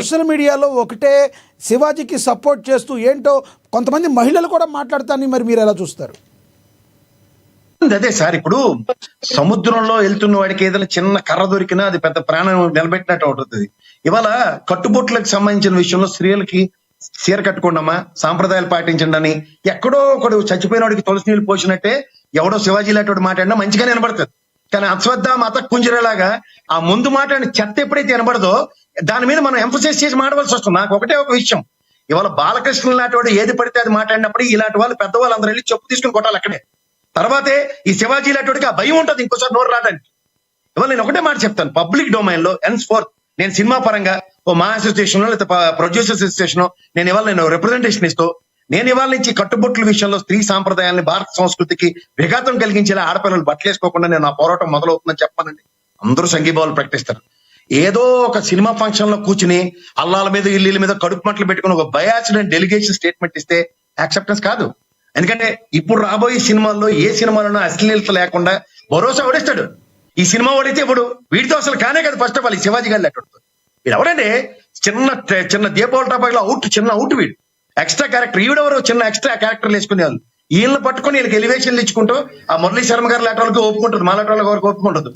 Social మీడియాలో ఒకటే శివాజీకి support చేస్తూ ఏంటో కొంతమంది మహిళలు కూడా మాట్లాడతారని మరి మీరు ఎలా చూస్తారు? అదే సార్, ఇప్పుడు సముద్రంలో వెళ్తున్న వాడికి ఏదైనా చిన్న కర్ర దొరికినా అది పెద్ద ప్రాణం నిలబెట్టినట్టు ఉంటుంది. ఇవాళ కట్టుబొట్లకు సంబంధించిన విషయంలో స్త్రీలకి చీర కట్టుకోండమ్మా, సాంప్రదాయాలు పాటించండి అని ఎక్కడో ఒకడు చచ్చిపోయిన వాడికి తులసి నీళ్ళు పోసినట్టే ఎవడో శివాజీ లాంటి మాట్లాడినా మంచిగానే వినబడుతుంది. కానీ అశ్వత్థ మత కుంజరేలాగా ఆ ముందు మాట్లాడిన చెత్త ఎప్పుడైతే వినబడదో దాని మీద మనం ఎంఫసైజ్ చేసి మాట్లాడాల్సి వస్తుంది. నాకు ఒకటే ఒక విషయం, ఇవాళ బాలకృష్ణ లాంటి వాడు ఏది పడితే అది మాట్లాడినప్పుడు ఇలాంటి వాళ్ళు పెద్దవాళ్ళు అందరూ వెళ్ళి చెప్పు తీసుకుని కొట్టాలి అక్కడే. తర్వాతే ఈ శివాజీ లాంటి వాడికి ఆ భయం ఉంటుంది ఇంకోసారి నోరు రావడానికి. ఇవాళ నేను ఒకటే మాట చెప్తాను, పబ్లిక్ డొమైన్ లో ఎన్స్ ఫోర్త్ నేను సినిమా పరంగా ఓ మా అసోసియేషన్ లో లేదా ప్రొడ్యూసర్స్ అసోసియేషన్ నేను రిప్రజెంటేషన్ ఇస్తూ నేను ఇవాళ నుంచి కట్టుబొట్ల విషయంలో స్త్రీ సాంప్రదాయాన్ని భారత సంస్కృతికి విఘాతం కలిగించేలా ఆడపిల్లలు బట్టలేసుకోకుండా నేను నా పోరాటం మొదలవుతుందని చెప్పానండి. అందరూ సంఘీభావాలు ప్రకటిస్తారు. ఏదో ఒక సినిమా ఫంక్షన్ లో కూర్చుని అల్లాల మీద ఇల్లీల మీద కడుపు మంటలు పెట్టుకుని ఒక బయాస్డ్ అండ్ డెలిగేషన్ స్టేట్మెంట్ ఇస్తే యాక్సెప్టెన్స్ కాదు. ఎందుకంటే ఇప్పుడు రాబోయే సినిమాల్లో ఏ సినిమాలోనూ అశ్లీలత లేకుండా భరోసా ఓడిస్తాడు. ఈ సినిమా ఓడితే ఇప్పుడు వీడితో అసలు కానే కదా. ఫస్ట్ ఆఫ్ ఆల్ ఈ శివాజీ గారు లెక్క వీడు ఎవరంటే చిన్న దీపావళి టాపాక్లో చిన్న అవుట్ వీడు ఎక్స్ట్రా క్యారెక్టర్. ఈవిడెవరు చిన్న ఎక్స్ట్రా క్యారెక్టర్లు వేసుకునే వాళ్ళు. వీళ్ళని పట్టుకుని వీళ్ళకి ఎలివేషన్లు ఇచ్చుకుంటూ ఆ మురళీ శర్మ గారు లాంటి వాళ్ళకి ఒప్పుకుంటుంది, మా లాంటి వాళ్ళకి ఒప్పుకుంటుంది.